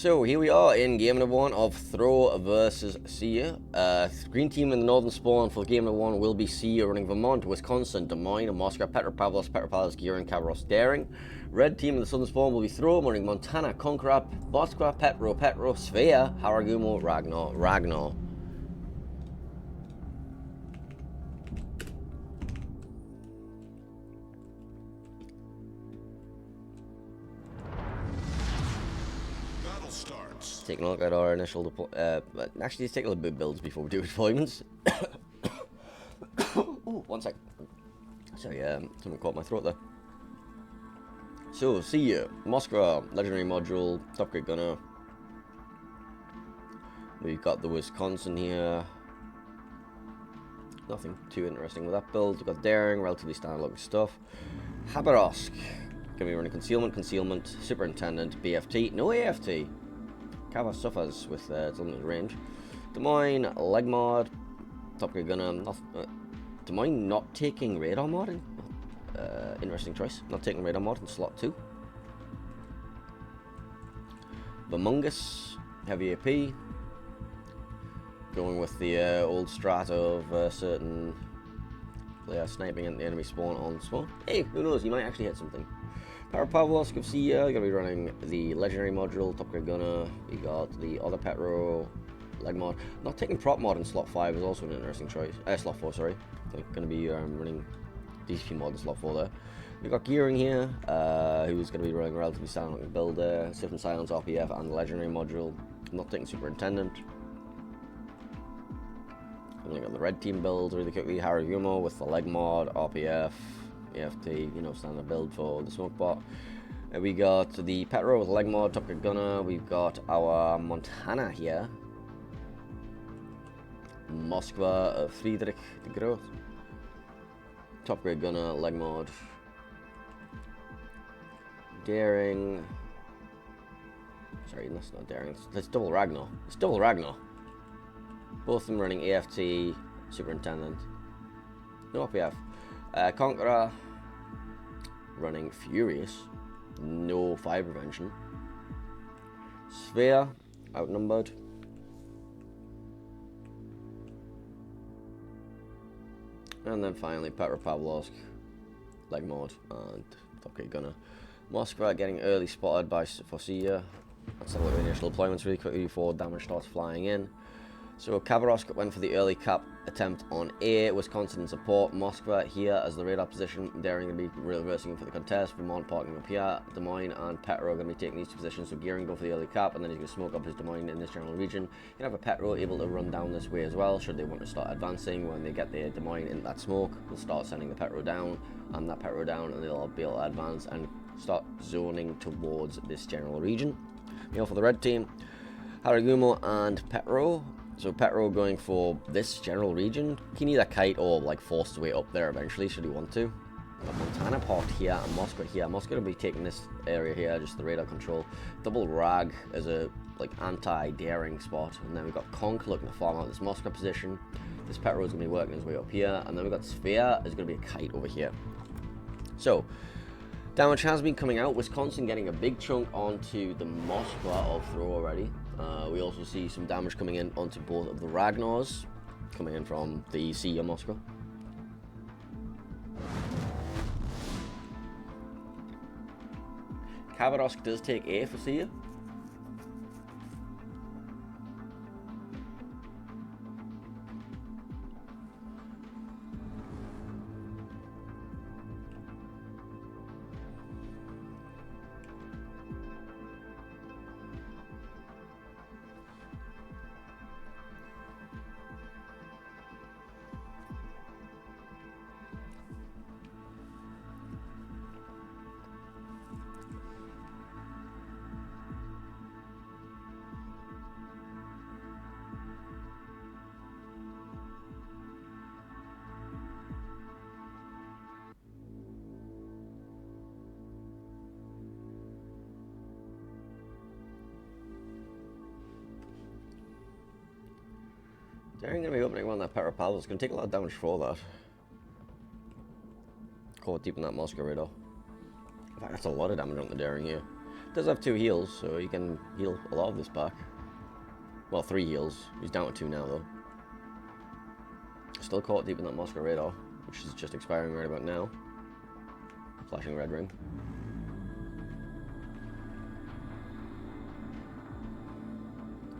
So here we are in game number 1 of Throw versus SEEYA. Green team in the northern spawn for game number 1 will be SEEYA running Vermont, Wisconsin, Des Moines, Moscow, Petropavlovsk, Gearing, Khabarovsk, Daring. Red team in the southern spawn will be Throw running Montana, Conqueror, Moskva, Petro, SEEYA, Haragumo, Ragnar. Taking a look at our initial actually, let's take a little bit of builds before we do deployments. Ooh, one sec. Sorry, something caught my throat there. So, SEEYA, Moscow, legendary module, top grade gunner. We've got the Wisconsin here. Nothing too interesting with that build. We've got Daring, relatively standard looking stuff. Khabarovsk, gonna be running concealment, superintendent, BFT, no AFT. Kava suffers with its limited range. Des Moines, leg mod, top grade gunner. Des Moines not taking radar mod in. Interesting choice. Not taking radar mod in slot 2. Vermungus, heavy AP. Going with the old strat of certain player sniping at the enemy spawn on spawn. Hey, who knows? You might actually hit something. Petropavlovsk of SEEYA, gonna be running the legendary module, top grade gunner. We got the other Petro leg mod. Not taking prop mod in slot 5 is also an interesting choice. Slot 4, sorry. Like, gonna be running DCP mod in slot 4 there. We got Gearing here, who's gonna be running relatively standard build there. Safe and Silence, RPF, and the legendary module. Not taking superintendent. And we got the red team build really quickly. Haragumo with the leg mod, RPF. EFT, you know, standard build for the smoke bot. We got the Petro with leg mod, top grade gunner. We've got our Montana here. Moskva of Friedrich the Groot. Top grade gunner, leg mod. Daring. Sorry, that's not Daring. It's double Ragnar. It's double Ragnar. Both of them running AFT, superintendent. No RPF. Conqueror running Furious, no fire prevention. Sphere outnumbered. And then finally Petropavlovsk, leg mod, and top grade gunner. Moskva getting early spotted for SEEYA. Let's have a look at the initial deployments really quickly before damage starts flying in. So Khabarovsk went for the early cap attempt on A, Wisconsin in support, Moskva here as the radar position, Daring going to be reversing for the contest, Vermont parking up here, Des Moines and Petro are going to be taking these two positions, so Gearing go for the early cap, and then he's going to smoke up his Des Moines in this general region. You can have a Petro able to run down this way as well, should they want to start advancing. When they get the Des Moines in that smoke, they'll start sending the Petro down, and that Petro down, and they'll be able to advance and start zoning towards this general region. Now for the red team, Haragumo and Petro. So Petro going for this general region. He can either kite or like force his way up there eventually, should he want to. Got Montana parked here and Moscow here. Moscow will be taking this area here, just the radar control. Double Rag as a like anti-daring spot, and then we've got Conk looking to farm out this Moscow position. This Petro is going to be working his way up here, and then we've got Sphere is going to be a kite over here. So damage has been coming out. Wisconsin getting a big chunk onto the Moskva of Throw already. We also see some damage coming in onto both of the Ragnars, coming in from the SEEYA Moskva. Khabarovsk does take A for SEEYA. Daring going to be opening one that Petropavlovsk. It's going to take a lot of damage for that. Caught deep in that Moscow radar. In fact, that's a lot of damage on the Daring here. Does have 2 heals, so he can heal a lot of this back. Well, 3 heals. He's down to 2 now, though. Still caught deep in that Moscow radar, which is just expiring right about now. Flashing red ring.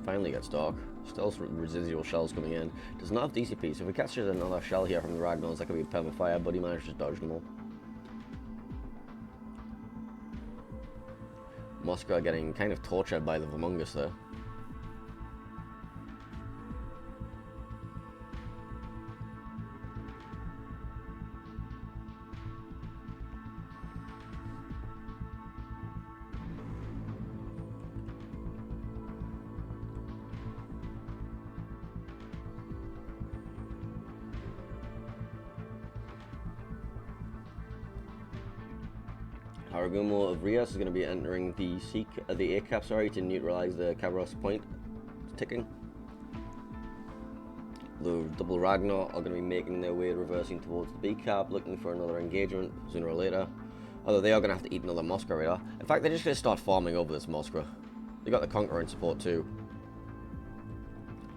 Finally gets dark. Still some residual shells coming in. Does not have DCP, so if he catches another shell here from the Ragnar's, that could be a permafire, but he managed to dodge them all. Moscow getting kind of tortured by the Vermungus there. Haragumo of Rias is going to be entering the A cap, to neutralize the KotS point ticking. The double Ragnar are going to be making their way reversing towards the B cap, looking for another engagement sooner or later. Although they are going to have to eat another Moscow radar. In fact, they're just going to start farming over this Moscow. They got the Conqueror in support too.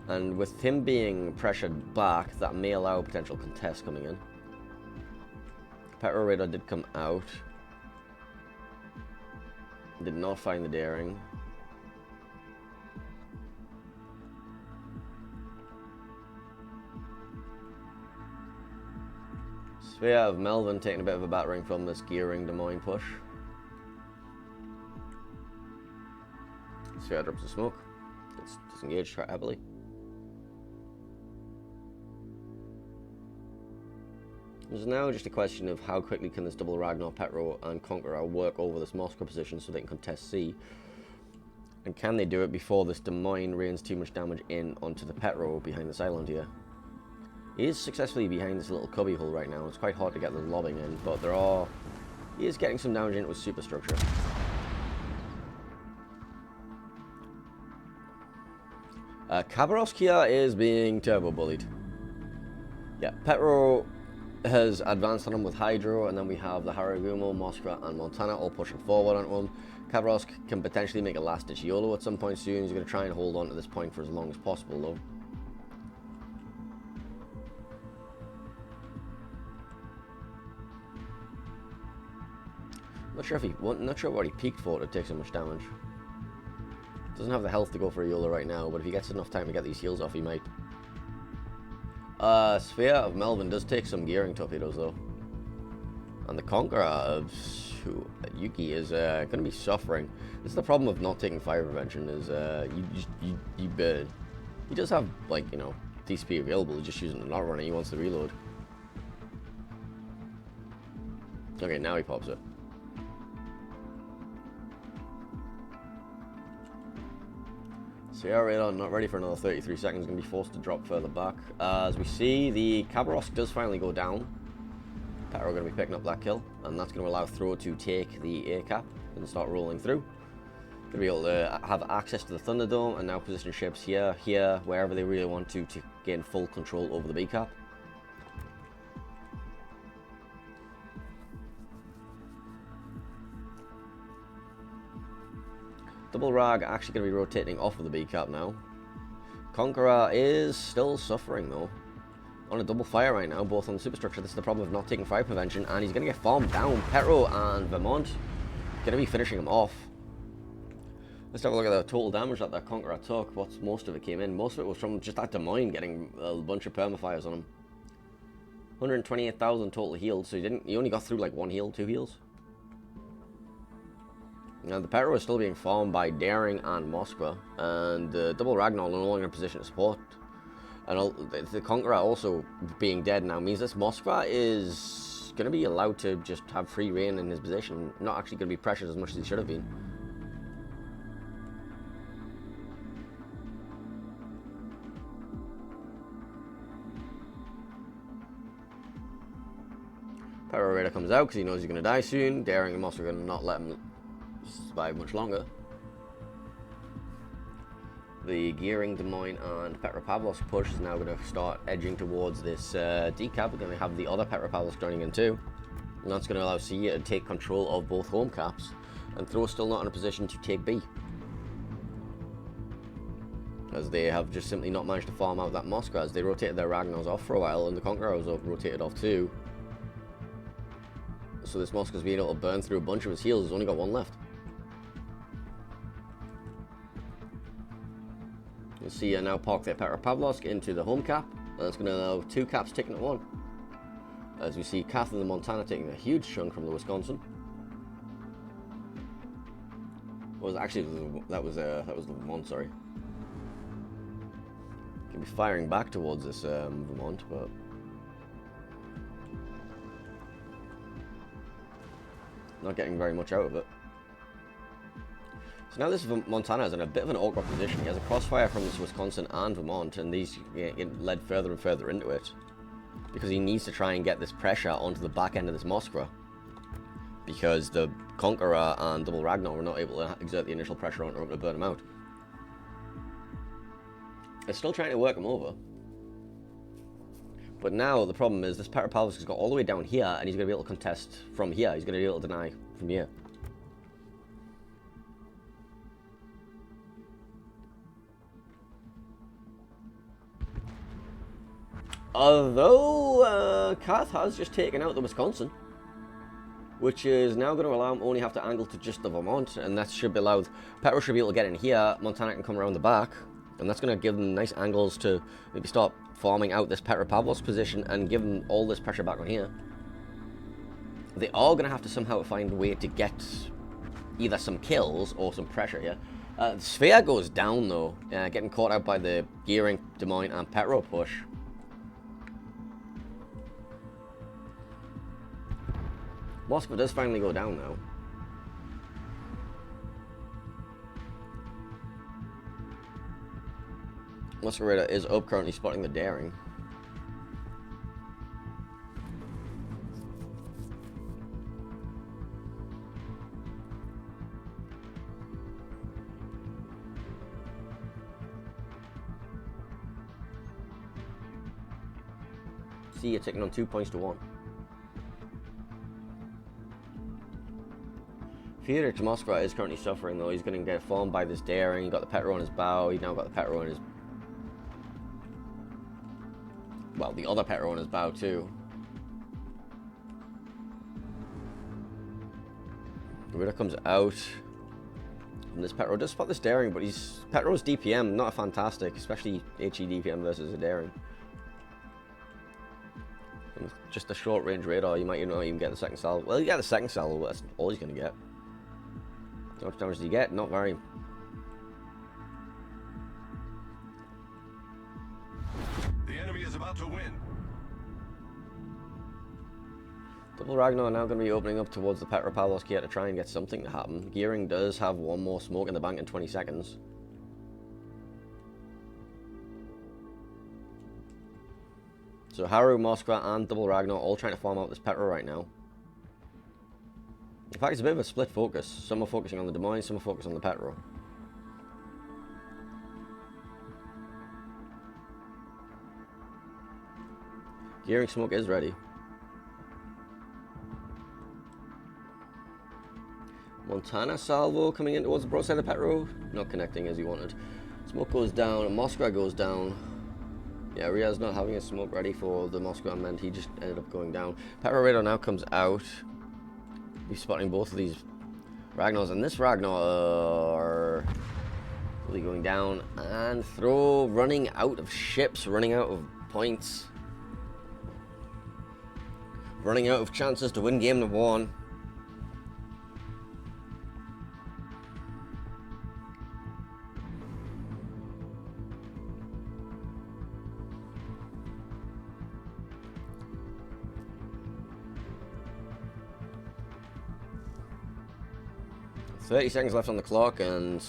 And with him being pressured back, that may allow potential contests coming in. Petro radar did come out. Did not find the daring. SEEYA of Melvin taking a bit of a battering from this gearing Des Moines push. SEEYA drops the smoke. Gets disengaged quite heavily. It's now just a question of how quickly can this double Ragnar, Petro, and Conqueror work over this Moscow position so they can contest C. And can they do it before this Des Moines rains too much damage in onto the Petro behind this island here? He is successfully behind this little cubby hole right now. It's quite hard to get the lobbing in, but he is getting some damage into his superstructure. Khabarovsk here is being turbo bullied. Yeah, Petro has advanced on him with Hydro, and then we have the Haragumo, Moskva, and Montana all pushing forward onto him. Khabarovsk can potentially make a last-ditch YOLO at some point soon. He's going to try and hold on to this point for as long as possible, though. Not sure what he peaked for to take so much damage. Doesn't have the health to go for a YOLO right now, but if he gets enough time to get these heals off, he might. SEEYA of Melvin does take some gearing torpedoes though, and the Conqueror of Yuki is going to be suffering. This is the problem of not taking fire prevention. Is he does have, like, you know, DCP available. He's just using the not running. He wants to reload. Okay, now he pops it. SEEYA radar not ready for another 33 seconds, going to be forced to drop further back. As we see, the Khabarovsk does finally go down. Petro going to be picking up that kill, and that's going to allow Throw to take the A cap and start rolling through. Going to be able to have access to the Thunderdome and now position ships here, wherever they really want to gain full control over the B cap. Double Rag actually going to be rotating off of the B cap now. Conqueror is still suffering though. On a double fire right now, both on the superstructure. This is the problem of not taking fire prevention, and he's going to get farmed down. Petro and Vermont going to be finishing him off. Let's have a look at the total damage that Conqueror took. What's most of it came in? Most of it was from just that Des Moines getting a bunch of permafires on him. 128,000 total healed, so he only got through like 1 heal, 2 heals. Now the Petro is still being farmed by Daring and Moskva, and the double Ragnar no longer in a position to support. And the Conqueror also being dead now means this Moskva is going to be allowed to just have free reign in his position, not actually going to be pressured as much as he should have been. Petro Raider comes out because he knows he's going to die soon. Daring and Moskva are going to not let him survive much longer. The gearing Des Moines and Petropavlovsk push is now going to start edging towards this decap. We're going to have the other Petropavlovsk joining in too, and that's going to allow SEEYA to take control of both home caps. And Thro's still not in a position to take B, as they have just simply not managed to farm out that Moskva, as they rotated their Ragnars off for a while, and the Conqueror was rotated off too. So this Moskva's being able to burn through a bunch of his heals. He's only got one left. You'll see now park their Petropavlovsk into the home cap. That's going to allow 2 caps taken at 1. As we see Kath and the Montana taking a huge chunk from the Wisconsin. Well, actually, that was the Vermont, sorry. Can be firing back towards this Vermont, but not getting very much out of it. So now this Montana is in a bit of an awkward position. He has a crossfire from this Wisconsin and Vermont, and these get led further and further into it, because he needs to try and get this pressure onto the back end of this Moskva, because the Conqueror and Double Ragnar were not able to exert the initial pressure onto him to burn him out. They're still trying to work him over. But now the problem is this Petropavlovsk has got all the way down here, and he's going to be able to contest from here. He's going to be able to deny from here. Although Kath has just taken out the Wisconsin, which is now going to allow him only have to angle to just the Vermont, and that should be allowed. Petro should be able to get in here. Montana can come around the back, and that's going to give them nice angles to maybe start farming out this Petropavlovsk position and give them all this pressure back on here. They are going to have to somehow find a way to get either some kills or some pressure here. SEEYA goes down though, getting caught out by the Gearing, Des Moines, and Petro push. Moskva does finally go down now. Moskva is up, currently spotting the Daring. SEEYA taking on 2 points to 1. Fyodor Moskva is currently suffering though. He's going to get farmed by this Daring. He got the Petro on his bow. He's now got the Petro on his... well, the other Petro on his bow too. Ritter comes out. And this Petro does spot this Daring, but Petro's DPM, not fantastic, especially HE DPM versus a Daring. And with just a short range radar, you might not even get the second salvo. Well, you get the second salvo, but that's all he's going to get. How much damage do you get? Not very. The enemy is about to win. Double Ragnar now going to be opening up towards the Petropavlovsk here to try and get something to happen. Gearing does have one more smoke in the bank in 20 seconds. So Haru, Moskva, and Double Ragnar all trying to farm out this Petro right now. In fact, it's a bit of a split focus. Some are focusing on the Des Moines, some are focusing on the Petro. Gearing smoke is ready. Montana salvo coming in towards the broadside of the Petro. Not connecting as he wanted. Smoke goes down, and Moskva goes down. Yeah, Ria's not having a smoke ready for the Moskva, and he just ended up going down. Petro radar now comes out. He's spotting both of these Ragnars, and this Ragnar really going down, and Thro running out of ships, running out of points, running out of chances to win game number 1. .30 seconds left on the clock, and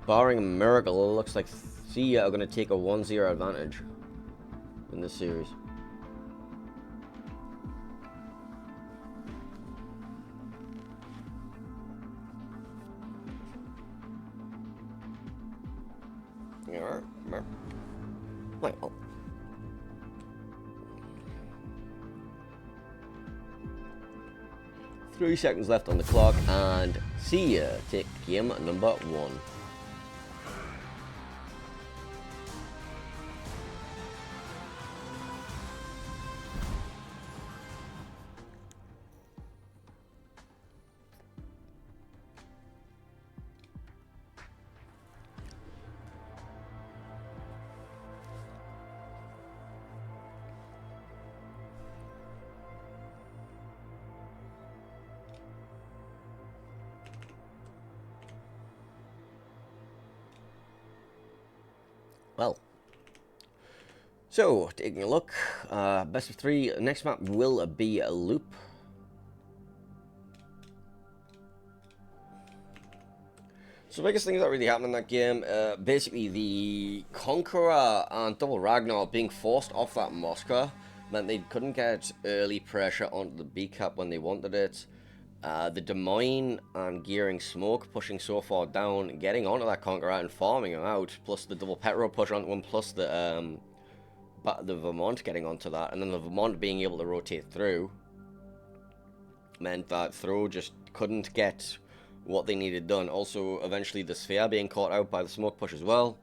barring a miracle, it looks like SEEYA are going to take a 1-0 advantage in this series. Well. 3 seconds left on the clock, and SEEYA take game number 1. Well, so taking a look, best of 3. Next map will be a loop. So the biggest things that really happened in that game, basically the Conqueror and Double Ragnar being forced off that Moskva meant they couldn't get early pressure onto the B cap when they wanted it. The Des Moines and Gearing Smoke pushing so far down, getting onto that Conqueror and farming him out, plus the double Petro push onto him, plus the Vermont getting onto that, and then the Vermont being able to rotate through meant that Throw just couldn't get what they needed done. Also, eventually the Sphere being caught out by the smoke push as well.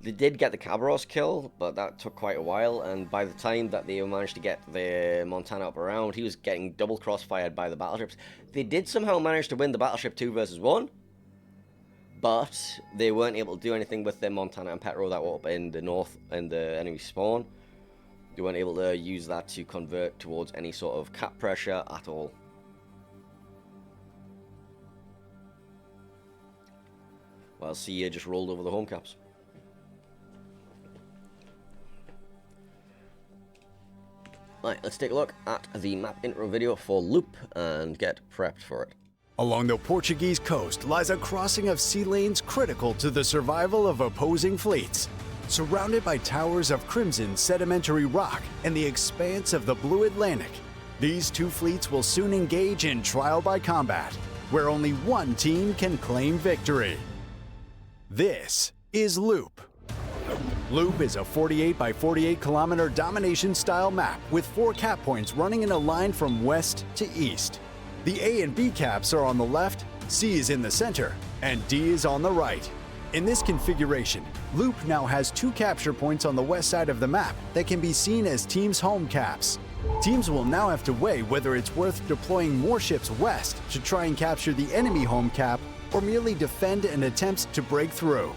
They did get the Cabros kill, but that took quite a while, and by the time that they managed to get the Montana up around, he was getting double crossfired by the battleships. They did somehow manage to win the battleship 2 versus 1, but they weren't able to do anything with their Montana and Petro that were up in the north in the enemy spawn. They weren't able to use that to convert towards any sort of cap pressure at all. While SEEYA just rolled over the home caps. Right, let's take a look at the map intro video for Loop and get prepped for it. Along the Portuguese coast lies a crossing of sea lanes critical to the survival of opposing fleets. Surrounded by towers of crimson sedimentary rock and the expanse of the blue Atlantic, these two fleets will soon engage in trial by combat, where only one team can claim victory. This is Loop. Loop is a 48 by 48 kilometer domination style map with 4 cap points running in a line from west to east. The A and B caps are on the left, C is in the center, and D is on the right. In this configuration, Loop now has 2 capture points on the west side of the map that can be seen as teams' home caps. Teams will now have to weigh whether it's worth deploying more ships west to try and capture the enemy home cap or merely defend and attempt to break through.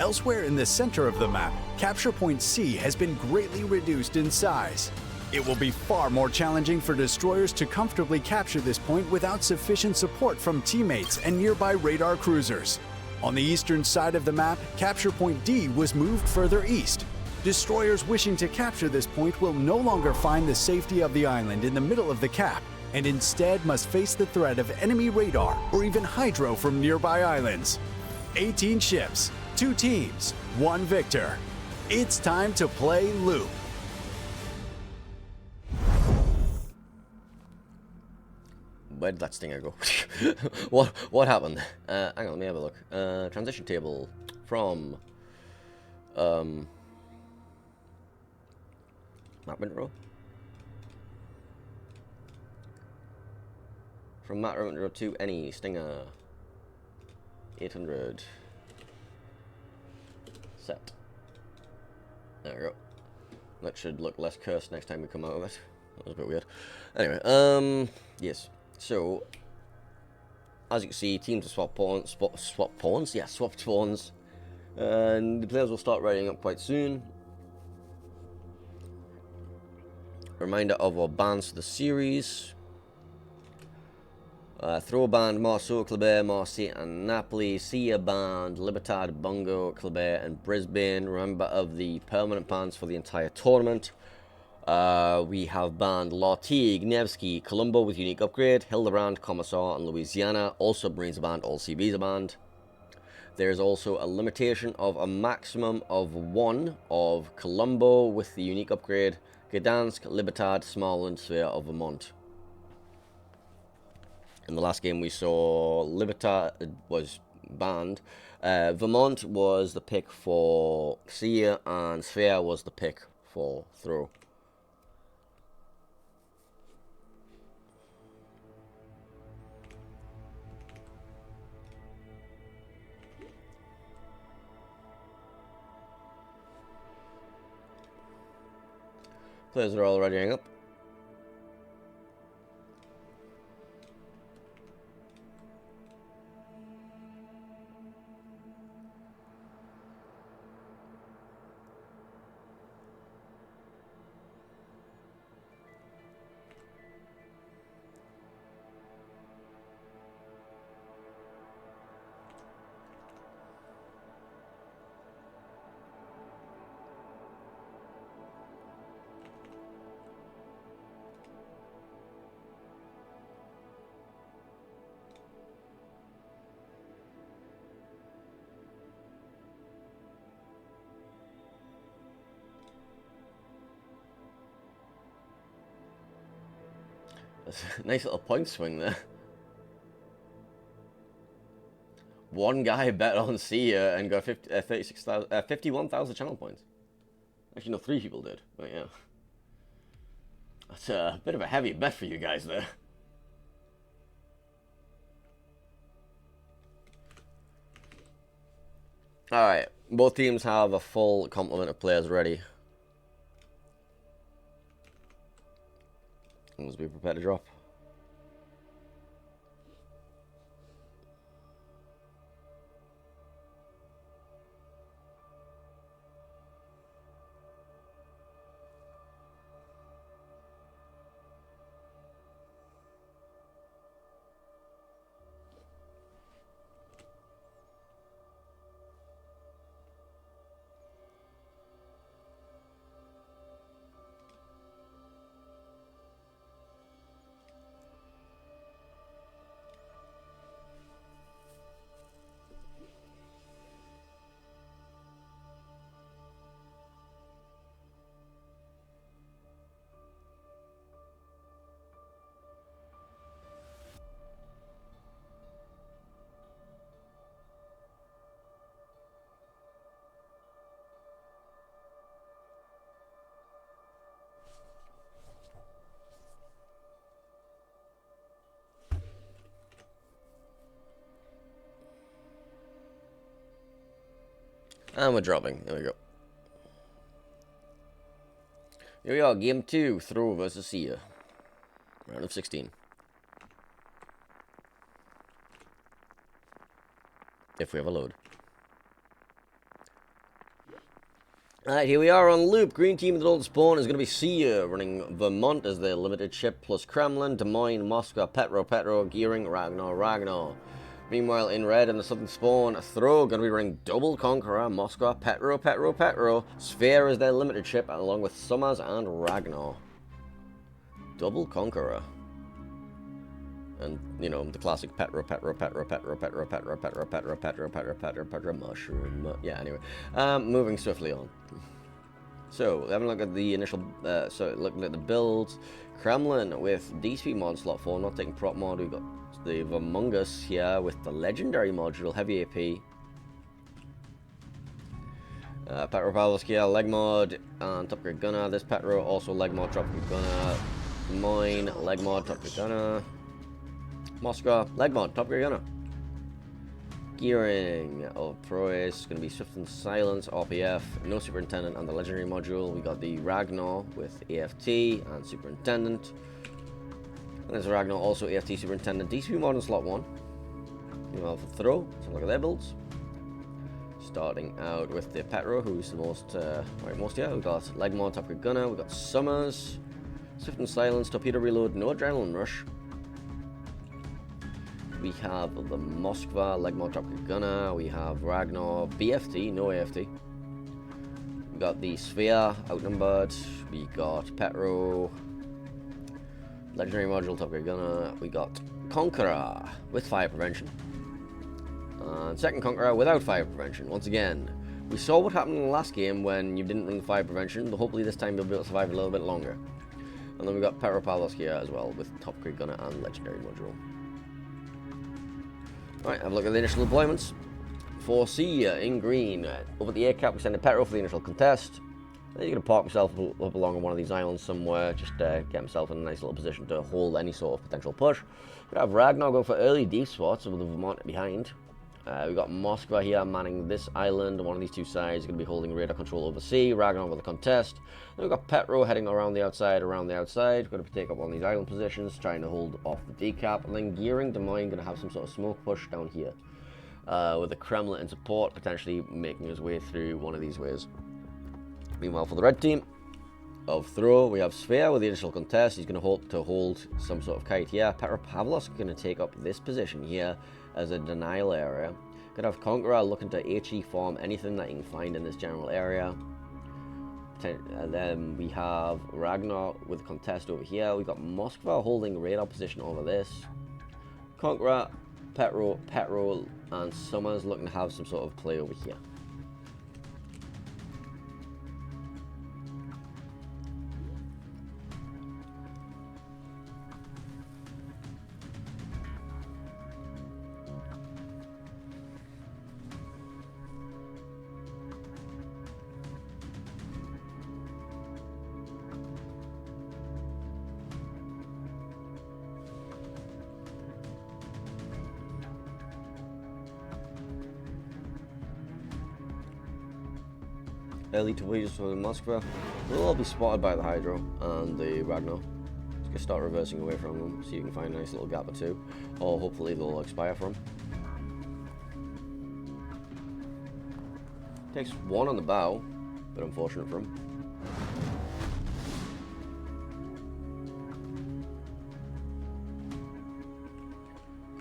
Elsewhere in the center of the map, Capture Point C has been greatly reduced in size. It will be far more challenging for destroyers to comfortably capture this point without sufficient support from teammates and nearby radar cruisers. On the eastern side of the map, Capture Point D was moved further east. Destroyers wishing to capture this point will no longer find the safety of the island in the middle of the cap, and instead must face the threat of enemy radar or even hydro from nearby islands. 18 ships, 2 teams, 1 victor. It's time to play Loop. Where did that stinger go? What happened? Hang on, let me have a look. Transition table from map intro. From map intro to any stinger. 800. Set. There we go. That should look less cursed next time we come out of it. That was a bit weird. Anyway, yes. So, as you can see, teams have swapped pawns. Swapped pawns? Yeah, swapped pawns. And the players will start writing up quite soon. Reminder of our bans for the series. Throw band Marceau, Kleber, Marseille and Napoli. SEEYA band Libertad, Bungo, Kleber and Brisbane. Remember of the permanent bans for the entire tournament. We have banned Lartigue, Nevsky, Colombo with unique upgrade, Hildebrand, Commissar and Louisiana. All submarines are banned, all CBs are banned. There's also a limitation of a maximum of 1 of Colombo with the unique upgrade, Gdansk, Libertad, Smarland, Sphere of Vermont. In the last game we saw Libertad was banned. Vermont was the pick for SEEYA and Sphere was the pick for Throw. Players are already hanging up. That's a nice little point swing there. One guy bet on SEEYA and got 51,000 channel points. Actually, no, 3 people did. But yeah. That's a bit of a heavy bet for you guys there. Alright, both teams have a full complement of players ready. Let's be prepared to drop. And we're dropping. There we go. Here we are, game 2, Throw versus SEEYA. Round of 16. If we have a load. Alright, here we are on loop. Green team with the old spawn is going to be SEEYA, running Vermont as their limited ship, plus Kremlin, Des Moines, Moscow, Petro, Gearing, Ragnar. Meanwhile, in red and the southern spawn, Throw going to be running double Conqueror, Moscow, Petro. Sphere is their limited ship, along with Summers and Ragnar. Double Conqueror. And, you know, the classic Petro, mushroom. Yeah, anyway. Moving swiftly on. So, having a look at the initial, looking at the builds. Kremlin with DSP mod slot 4, not taking prop mod. We've got the Vermungus here with the legendary module, heavy AP. Petropavlovsky, leg mod, and top grade gunner. This Petro also leg mod, top grade gunner. Mine, leg mod, top grade gunner. Moscow, leg mod, top grade gunner. Gearing of Prowess, going to be Swift and Silence, RPF, no Superintendent, and the legendary module. We got the Ragnar with AFT and Superintendent. And there's Ragnar, also AFT Superintendent, DCP mod in slot 1. Meanwhile for Throw, let's have a look at their builds. Starting out with the Petro, who's the most, we've got leg mod, top grade gunner, we've got Summers, Swift and Silence, torpedo reload, no adrenaline rush. We have the Moskva, leg mod, top grade gunner, we have Ragnar, BFT, no AFT. We got the Sphere, outnumbered, we got Petro, legendary module, top grade gunner, we got Conqueror with fire prevention. And second Conqueror without fire prevention. Once again, we saw what happened in the last game when you didn't run the fire prevention, but hopefully this time you'll be able to survive a little bit longer. And then we got Petropavlovsky here as well with top grade gunner and legendary module. Alright, have a look at the initial deployments. For SEEYA in green, over the air cap we send a Petro for the initial contest. Then you're going to park yourself up along one of these islands somewhere, just get himself in a nice little position to hold any sort of potential push. We have Ragnar go for early deep spots with the Vermont behind. We've got Moskva here manning this island. One of these two sides is going to be holding radar control over sea. Ragnar with the contest. Then we've got Petro heading around the outside. We're going to take up on these island positions, trying to hold off the decap. And then Gearing Des Moines going to have some sort of smoke push down here. With the Kremlin in support, potentially making his way through one of these ways. Meanwhile, for the red team of Throw, we have SEEYA with the initial contest. He's going to hope to hold some sort of kite here. Petropavlovsk going to take up this position here as a denial area. Going to have Conqueror looking to HE farm anything that he can find in this general area. And then we have Ragnar with contest over here. We've got Moskva holding radar position over this. Conqueror, Petro, and Summers looking to have some sort of play over here. Early torpedoes from Moskva will all be spotted by the Hydro and the Ragnar. Just gonna start reversing away from them, so you can find a nice little gap or two, or hopefully they'll expire from. Takes one on the bow, but unfortunate for him.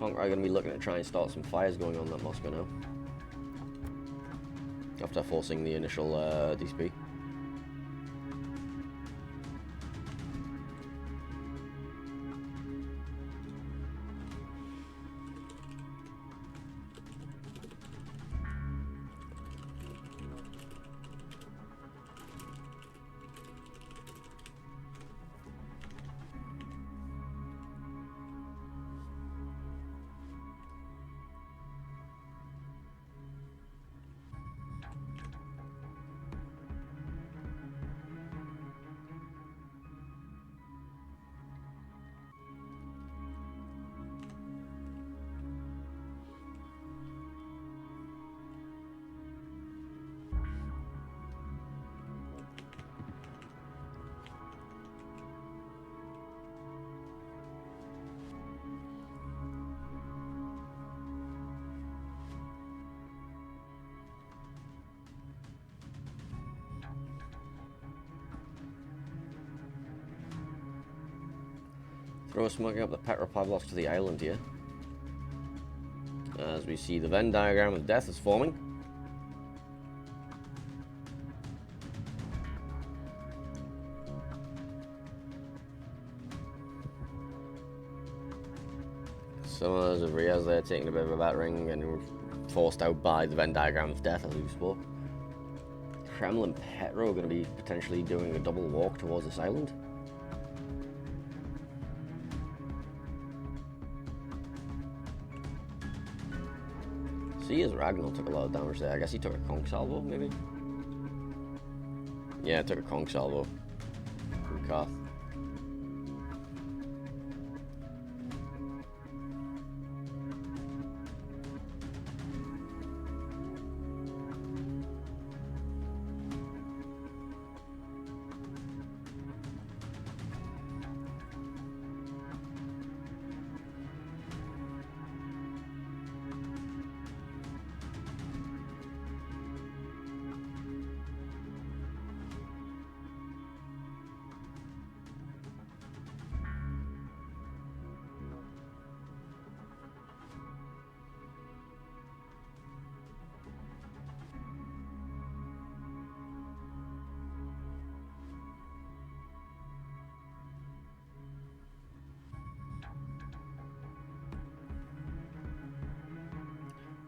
Conqueror are going to be looking to try and start some fires going on that Moscow now. After forcing the initial DCP. Throw smoking up the Petropavlovsk to the island here. As we see the Venn diagram of death is forming. Summers of Riaz there taking a bit of a battering and forced out by the Venn diagram of death as we spoke. Kremlin Petro are going to be potentially doing a double walk towards this island. SEEYA's Ragnar took a lot of damage there. I guess he took a conch salvo, maybe? Yeah, took a conch salvo from Karth.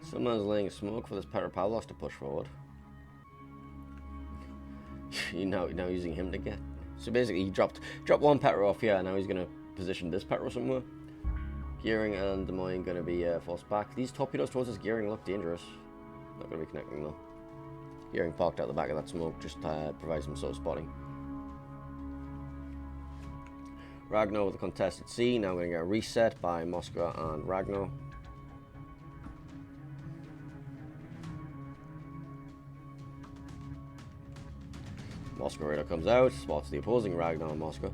Someone's laying smoke for this Petropavlovsk to push forward. You're now using him to get. So basically, he dropped one Petro off here, and now he's going to position this Petro somewhere. Gearing and Des Moines going to be forced back. These torpedoes towards this Gearing look dangerous. Not going to be connecting though. Gearing parked out the back of that smoke just provides some sort of spotting. Ragnar with a contested sea. Now going to get reset by Moskva and Ragnar. Moscow Raider comes out, spots the opposing Ragnar Moscow.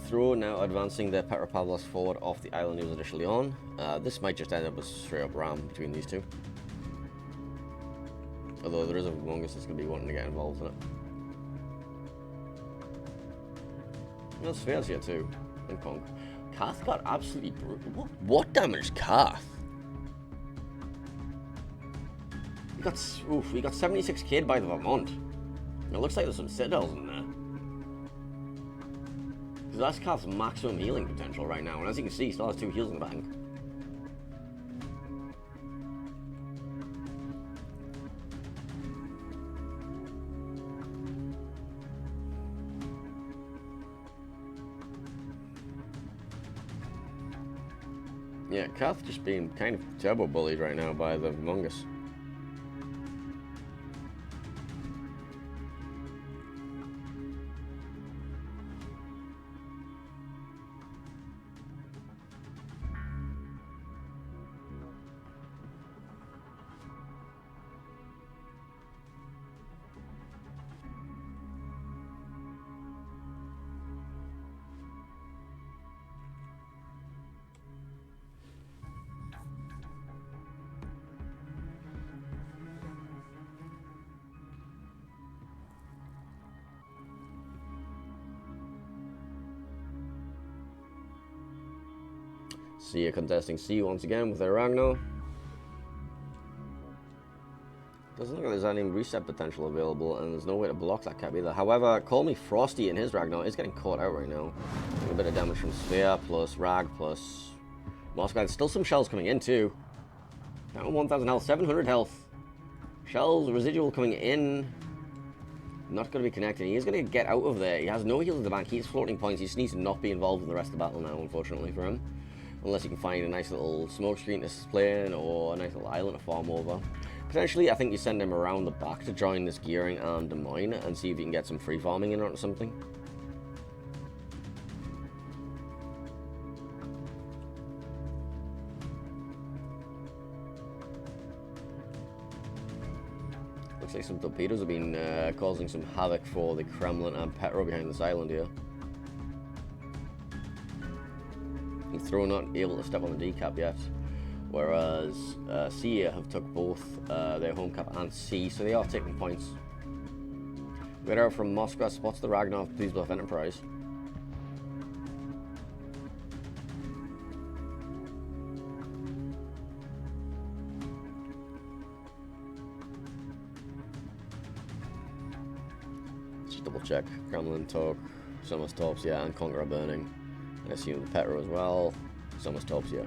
Throw now advancing their Petropavlovsk forward off the island he was initially on. This might just end up as straight up ram between these two. Although there is a Mongus that's going to be wanting to get involved in it. No, Sphere's here too. And Kong. Kath got absolutely brutal. What damaged Kath? We got 76 k'd by the Vermont. It looks like there's some citadels in there. Because that's Kath's maximum healing potential right now, and as you can see, he still has 2 heals in the bank. Yeah, Kath just being kind of turbo bullied right now by the Mungus. SEEYA contesting C once again with their Ragnar. Doesn't look like there's any reset potential available, and there's no way to block that cap either. However, Call Me Frosty in his Ragnar is getting caught out right now. A bit of damage from Sphere, plus Rag, plus Moscow. And still some shells coming in too. Down 1,000 health, 700 health. Shells, residual coming in. Not going to be connecting. He's going to get out of there. He has no heals in the bank. He's floating points. He just needs to not be involved in the rest of the battle now, unfortunately for him. Unless you can find a nice little smoke screen to play in, or a nice little island to farm over. Potentially, I think you send him around the back to join this Gearing and Des Moines and see if you can get some free farming in or something. Looks like some torpedoes have been causing some havoc for the Kremlin and Petro behind this island here. Throw not able to step on the D cap yet, whereas SEEYA have took both their home cap and C, so they are taking points. Radar from Moscow spots the Ragnar of Please Bluff Enterprise. Let's just double check. Kremlin took, Summers tops, yeah, and Conqueror burning. I assume the Petro as well. Summers tops, yeah.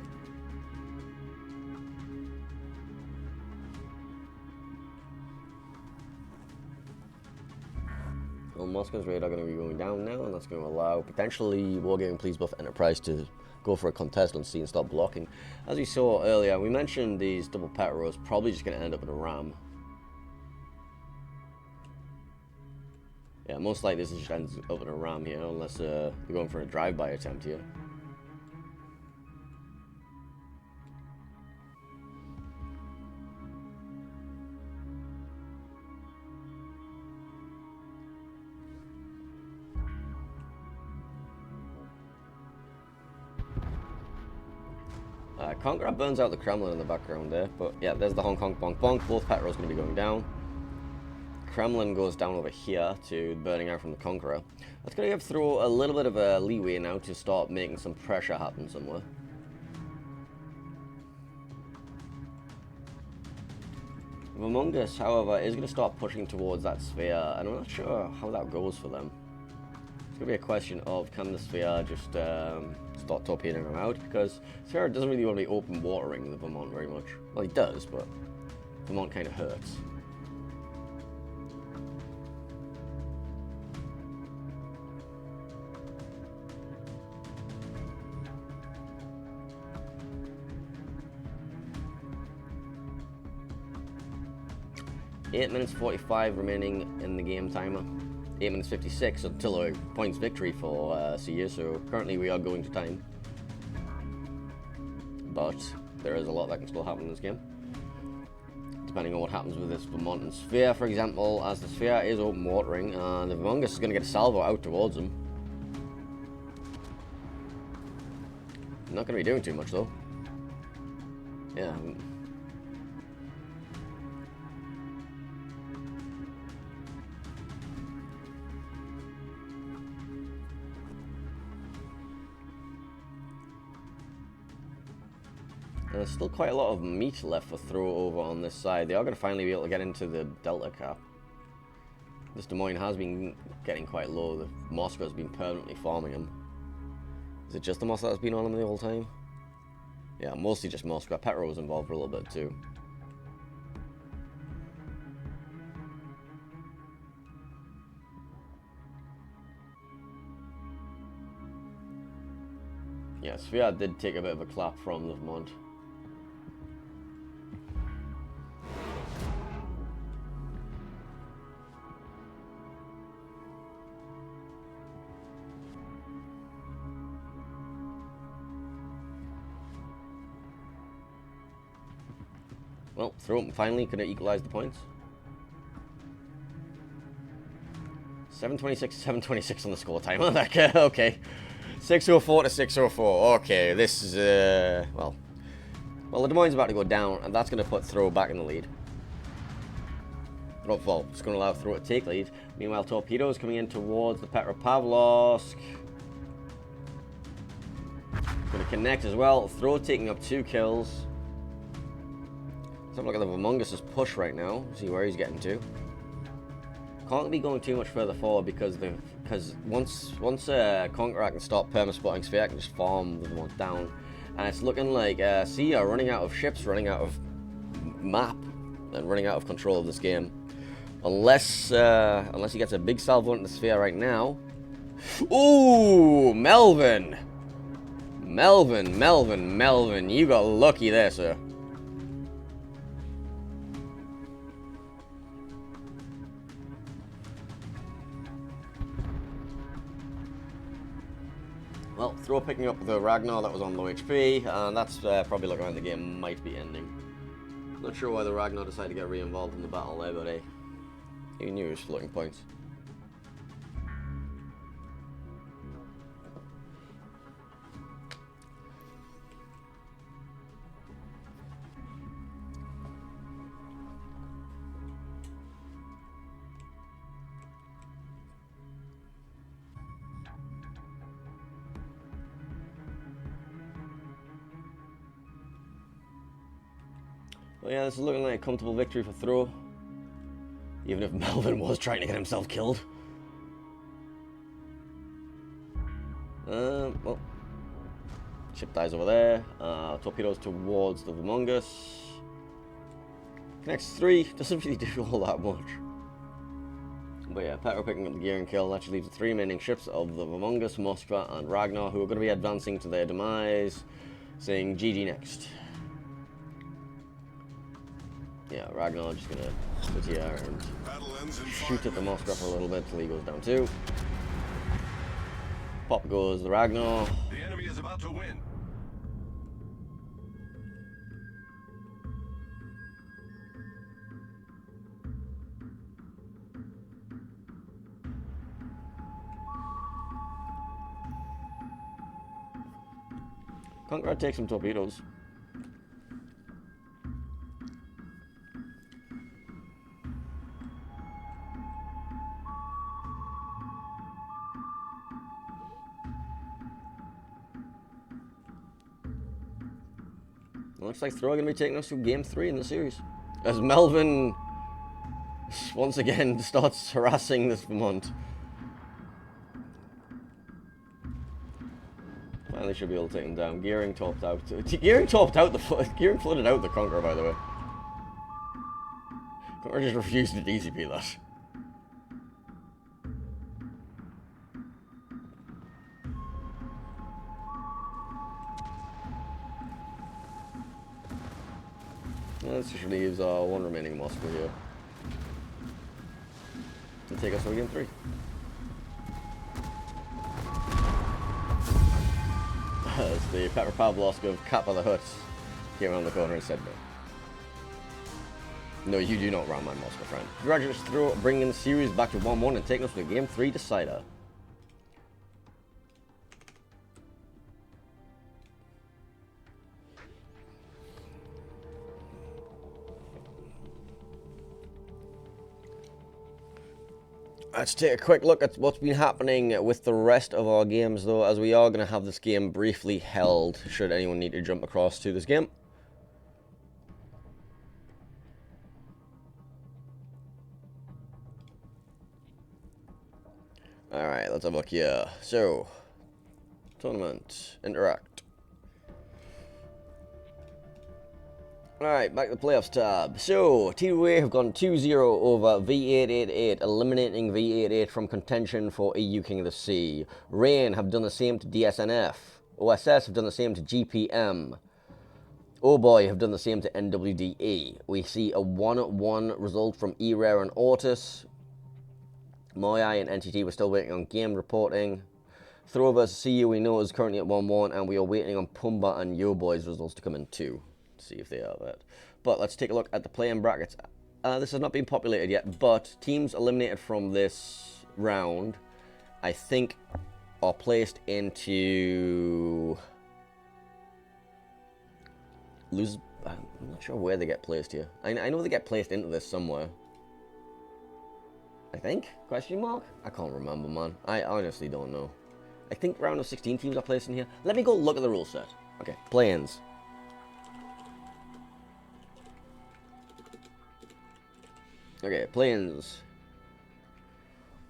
Well, Moscow's radar going to be going down now, and that's going to allow potentially Wargaming Please Buff Enterprise to go for a contest on C and start blocking. As we saw earlier, we mentioned these double Petros probably just going to end up in a ram. Yeah, most likely this just ends up in a ram here, unless they're going for a drive-by attempt here. Conqueror burns out the Kremlin in the background there, but yeah, there's the Hong Kong bonk bonk. Both Petros going to be going down. Kremlin goes down over here to burning out from the Conqueror. That's going to give throw a little bit of a leeway now to start making some pressure happen somewhere. Vermungus, however, is going to start pushing towards that sphere, and I'm not sure how that goes for them. It's going to be a question of, can the sphere just start torpedoing them out, because sphere doesn't really want to be open watering the Vermont very much. Well, he does, but Vermont kind of hurts. Eight minutes 45 remaining in the game timer. 8 minutes 56 until a points victory for SEEYA, so currently we are going to time. But there is a lot that can still happen in this game. depending on what happens with this Vermont and Sphere, for example, as the Sphere is open watering, and the Vermongus is going to get a salvo out towards him. Not going to be doing too much, though. Yeah. There's still quite a lot of meat left for throw over on this side. They are going to finally be able to get into the Delta cap. This Des Moines has been getting quite low. The Moscow has been permanently farming him. Is it just the Moscow that's been on him the whole time? Yeah, mostly just Moscow. Petro was involved for a little bit too. Yeah, Sphere did take a bit of a clap from the Vermont. Well, throw finally could equalize the points. 726, 726 on the score timer. Okay. 604 to 604. Okay, this is well, the Des Moines is about to go down, and that's going to put Throw back in the lead. Well, it's going to allow Throw to take lead. Meanwhile, Torpedoes coming in towards the Petropavlovsk. Going to connect as well. Throw taking up 2 kills. Let's have a look at the Vermongus' push right now. See where he's getting to. Can't be going too much further forward because once Conqueror can stop perma-spotting Sphere, can just farm the Vermont down. And it's looking like SEEYA running out of ships, running out of map, and running out of control of this game. Unless he gets a big salvo into the Sphere right now. Ooh, Melvin! Melvin, you got lucky there, sir. Well, Throw picking up the Ragnar that was on low HP, and that's probably looking like the game might be ending. Not sure why the Ragnar decided to get re-involved in the battle there, but hey, he knew he was floating points. Well, yeah, this is looking like a comfortable victory for Throw. Even if Melvin was trying to get himself killed. Well, ship dies over there. Torpedoes towards the Vermongus. Connects 3, doesn't really do all that much. But yeah, Petro picking up the gear and kill. That should leave the 3 remaining ships of the Vermongus, Moskva, and Ragnar, who are going to be advancing to their demise, saying GG next. Yeah, Ragnar just gonna sit here and shoot at the Moskva for a little bit until he goes down 2. Pop goes the Ragnar. The enemy is about to win. Conqueror takes some torpedoes. Looks like Throw going to be taking us to Game 3 in the series. As Melvin once again starts harassing this Vermont. Finally should be able to take him down. Gearing topped out. Gearing flooded out the Conqueror, by the way. Conqueror just refused to DCP that. Let's just leave one remaining Moscow here to take us to Game 3. As the Petropavlovsk of Kappa the Hut came around the corner and said no. No, you do not round my mouse, my friend. Congratulations, Throw, bringing the series back to 1-1 and taking us to Game 3 decider. Let's take a quick look at what's been happening with the rest of our games, though, as we are going to have this game briefly held, should anyone need to jump across to this game. Alright, let's have a look here. So, tournament, interact. Alright, back to the playoffs tab. So, T2A have gone 2-0 over V888, eliminating V88 from contention for EU King of the Sea. Rain have done the same to DSNF. OSS have done the same to GPM. Oh Boy have done the same to NWDE. We see a 1-1 result from E-Rare and Ortis. Moyai and NTT, we're still waiting on game reporting. Throw vs SEEYA we know is currently at 1-1, and we are waiting on Pumba and Yo Boys results to come in too. See if they are that. But let's take a look at the play-in brackets. This has not been populated yet, but teams eliminated from this round, I think, are placed into... I'm not sure where they get placed here. I know they get placed into this somewhere. I think? Question mark? I can't remember, man. I honestly don't know. I think round of 16 teams are placed in here. Let me go look at the rule set. Okay, play-ins. Okay, play-ins.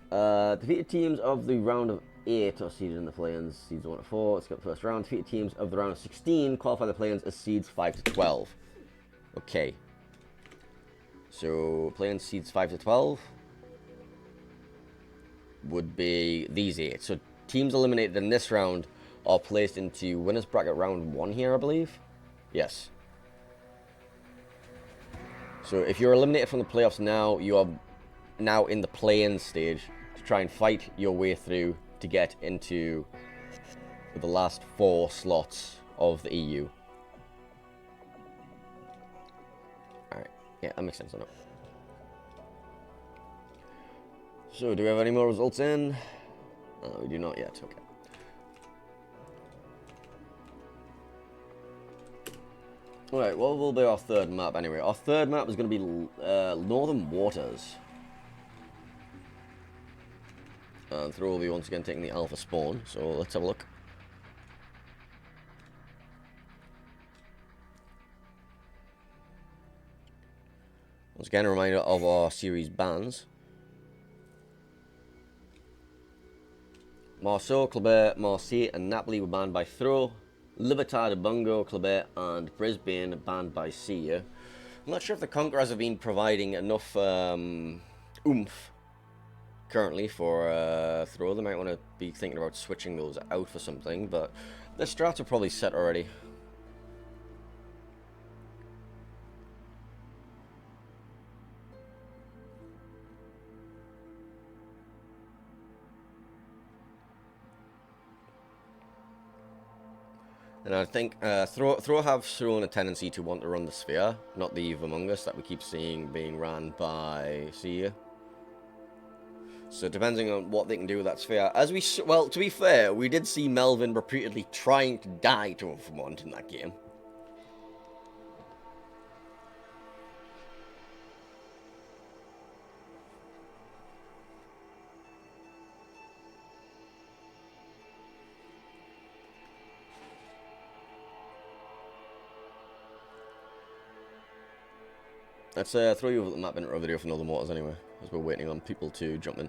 Defeated teams of the round of 8 are seeded in the play-ins. Seeds 1 to 4. Let's get the first round. Defeated teams of the round of 16 qualify the play-ins as seeds 5 to 12. Okay. So, play-ins seeds 5 to 12 would be these 8. So, teams eliminated in this round are placed into winners bracket round 1 here, I believe. Yes. So if you're eliminated from the playoffs now, you are now in the play-in stage to try and fight your way through to get into the last 4 slots of the EU. Alright, yeah, that makes sense enough. So, do we have any more results in? We do not yet, okay. Alright, what will be our third map anyway? Our third map is going to be Northern Waters. And Throw will be once again taking the Alpha spawn, so let's have a look. Once again, a reminder of our series bans. Marceau, Clubert, Marseille, and Napoli were banned by Throw. Libertad, Bungo, Clubert, and Brisbane banned by SEEYA. I'm not sure if the Conquerors have been providing enough oomph currently for Throw. They might want to be thinking about switching those out for something, but the strats are probably set already. And I think Throw have shown a tendency to want to run the Sphere, not the Eve Among Us that we keep seeing being ran by SEEYA. So depending on what they can do with that Sphere, as we well, to be fair, we did see Melvin repeatedly trying to die to a Vermont in that game. Let's throw you over the map intro video for Northern Waters anyway, as we're waiting on people to jump in.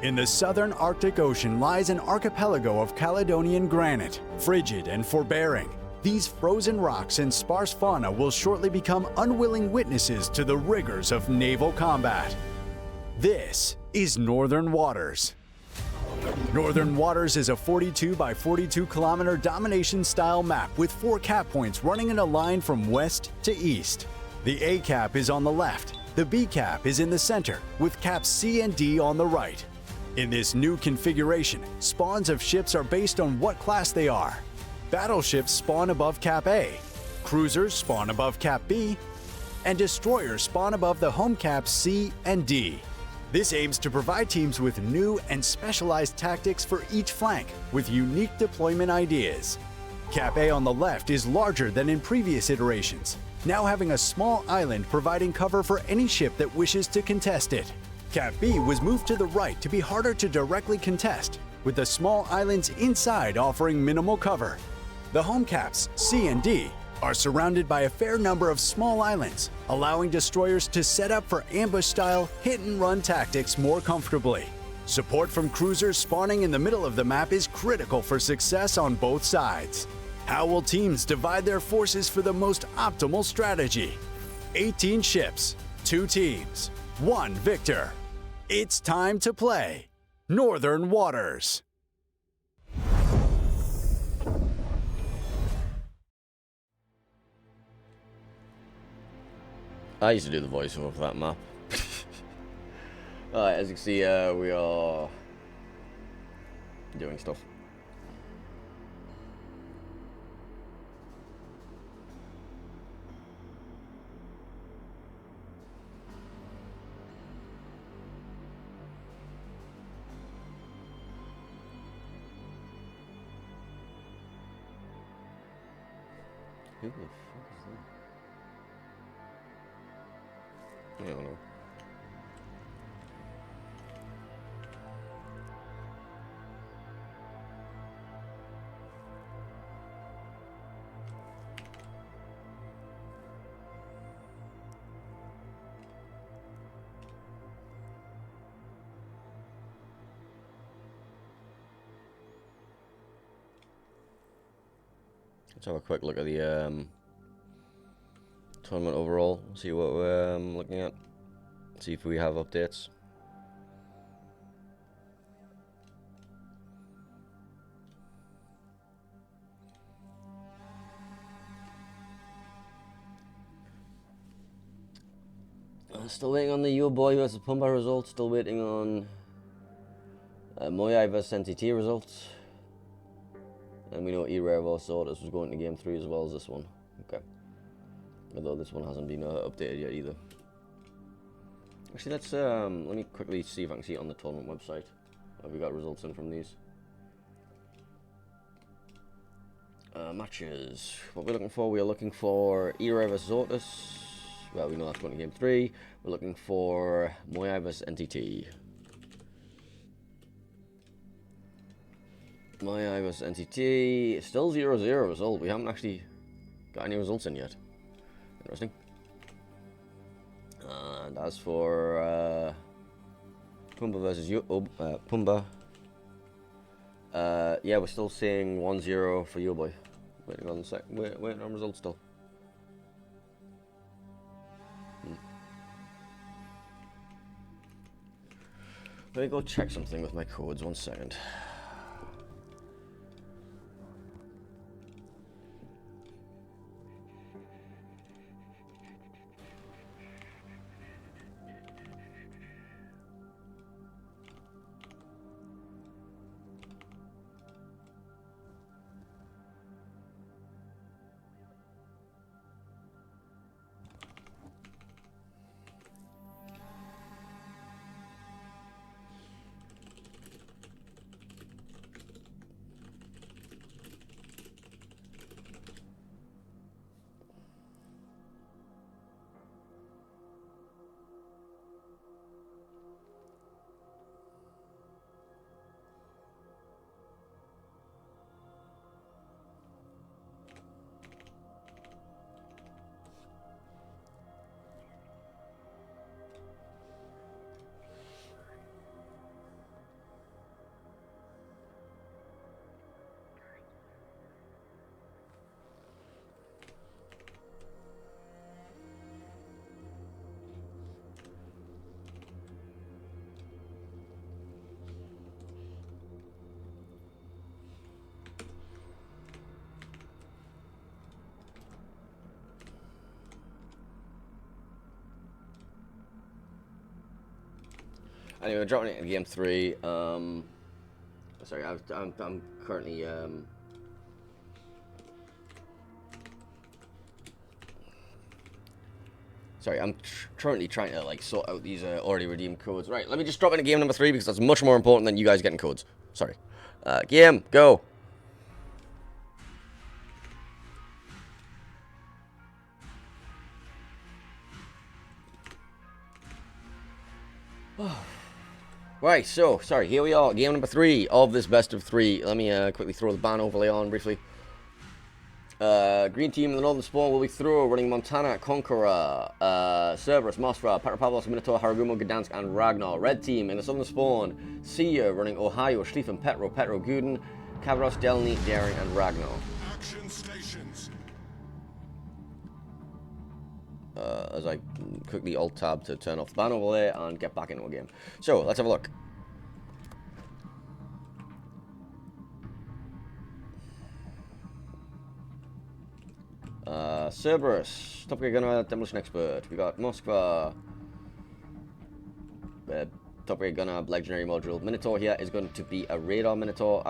In the southern Arctic Ocean lies an archipelago of Caledonian granite, frigid and forbearing. These frozen rocks and sparse fauna will shortly become unwilling witnesses to the rigors of naval combat. This is Northern Waters. Northern Waters is a 42 by 42 kilometer domination-style map with 4 cap points running in a line from west to east. The A cap is on the left, the B cap is in the center, with caps C and D on the right. In this new configuration, spawns of ships are based on what class they are. Battleships spawn above Cap A, Cruisers spawn above Cap B, and destroyers spawn above the home caps C and D. This aims to provide teams with new and specialized tactics for each flank with unique deployment ideas. Cap A on the left is larger than in previous iterations, now having a small island providing cover for any ship that wishes to contest it. Cap B was moved to the right to be harder to directly contest, with the small islands inside offering minimal cover. The home caps, C and D, are surrounded by a fair number of small islands, allowing destroyers to set up for ambush-style hit-and-run tactics more comfortably. Support from cruisers spawning in the middle of the map is critical for success on both sides. How will teams divide their forces for the most optimal strategy? 18 ships, 2 teams, 1 victor. It's time to play Northern Waters. I used to do the voiceover for that map. Alright, as you can see, we are doing stuff. Who the fuck is that? I don't know. Let's have a quick look at the tournament overall, see what we're looking at, see if we have updates. Still waiting on the Yo Boy vs Pumba results, still waiting on Moyai vs NTT results. And we know E-Rare also this was going to game 3 as well as this one. Okay. Although this one hasn't been updated yet either. Actually, let's let me quickly see if I can see it on the tournament website. Have we got results in from these? Matches. What we're looking for? We are looking for E-Rare vs Otis. Well, we know that's going to game 3. We're looking for Moyai vs NTT. Moyai vs NTT, still 0-0 result. We haven't actually got any results in yet. Interesting. And as for Pumba versus Pumba, yeah, we're still seeing 1-0 for Yo Boy. Waiting on waiting on results still. Let me go check something with my codes. 1 second. Anyway, we're dropping it in game 3. Sorry, I'm currently Sorry, I'm currently trying to like sort out these already redeemed codes. Right, let me just drop into game number 3 because that's much more important than you guys getting codes. Sorry. Game, go. Right, so, sorry, here we are, game number 3 of this best of 3. Let me quickly throw the ban overlay on briefly. Green team in the northern spawn will be through, running Montana, Conqueror, Cerberus, Moskva, Petropavlos, Minotaur, Haragumo, Gdansk, and Ragnar. Red team in the southern spawn, SEEYA, running Ohio, Schlieffen, Petro, Guden, Kavros, Delny, Daring, and Ragnar. Action stations. As I quickly alt-tab to turn off the ban overlay and get back into a game. So, let's have a look. Cerberus, Top Gear Gunner, Demolition Expert. We got Moskva, Top Gear Gunner, Legendary Module. Minotaur here is going to be a Radar Minotaur.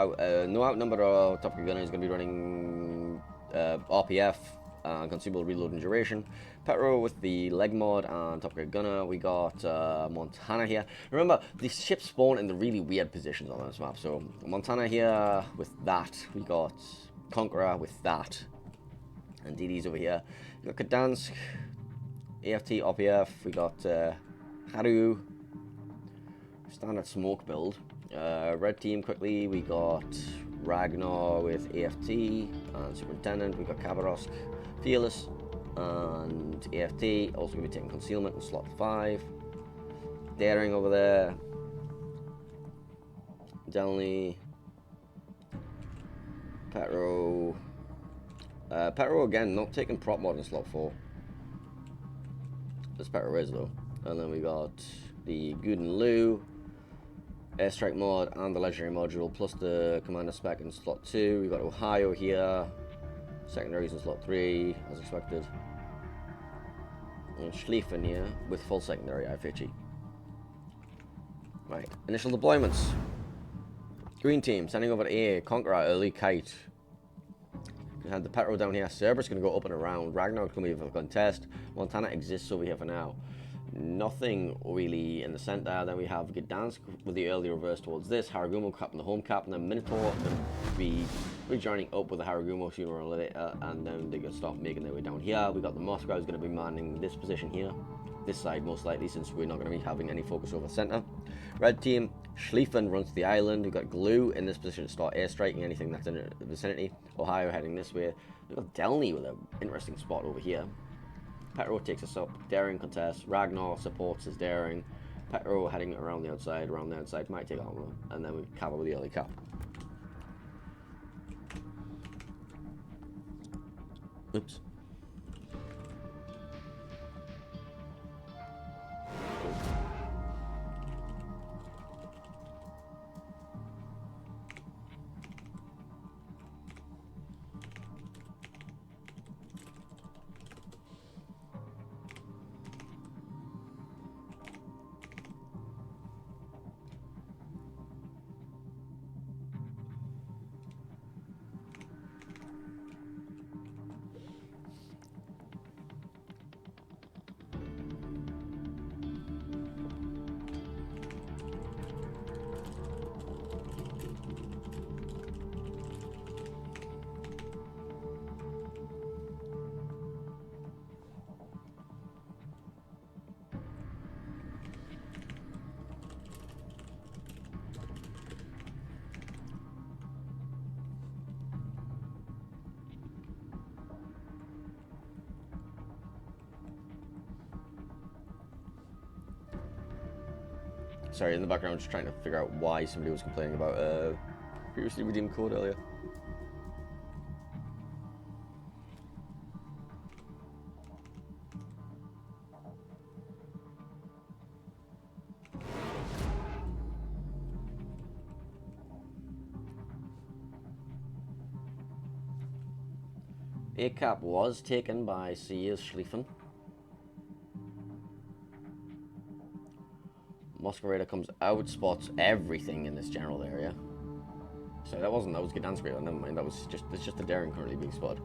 No outnumbered Top Gear Gunner is going to be running RPF, Consumable Reload and Duration. Petro with the Leg Mod and Top Gear Gunner. We got Montana here. Remember, these ships spawn in the really weird positions on this map. So, Montana here with that. We got Conqueror with that. And DD's over here. We got Gdansk, AFT, RPF. We got Haru, standard smoke build. Red team quickly. We got Ragnar with AFT and Superintendent. We got Kavarosk, Fearless, and AFT. Also going to be taking concealment in slot 5. Daring over there. Delny, Petro. Petro again, not taking prop mod in slot 4. This Petro is though. And then we got the Guden Lu, airstrike mod, and the legendary module, plus the commander spec in slot 2. We got Ohio here, secondaries in slot 3, as expected. And Schlieffen here with full secondary IFHE. Right, initial deployments. Green team sending over to A, Conqueror, early kite. We had the Petro down here. Cerberus going to go up and around. Ragnar going to be a contest. Montana exists over here for now. Nothing really in the center. Then we have Gdansk with the early reverse towards this. Haragumo capping the home cap. And then Minotaur going to be rejoining up with the Haragumo sooner or later. And then they're going to start making their way down here. We got the Moskva who's going to be manning this position here. This side most likely, since we're not going to be having any focus over center. Red team, Schlieffen runs to the island. We've got Glue in this position to start airstriking anything that's in the vicinity. Ohio heading this way. We've got Delny with an interesting spot over here. Petro takes us up. Daring contests. Ragnar supports his Daring. Petro heading around the outside. Might take armor. And then we cover with the early cap. Oops. Sorry, in the background, just trying to figure out why somebody was complaining about previously redeemed code earlier. A cap was taken by SEEYA's Schlieffen. Masquerader comes out, spots everything in this general area. So that was Gdansk radar, never mind, it's just the Daring currently being spotted.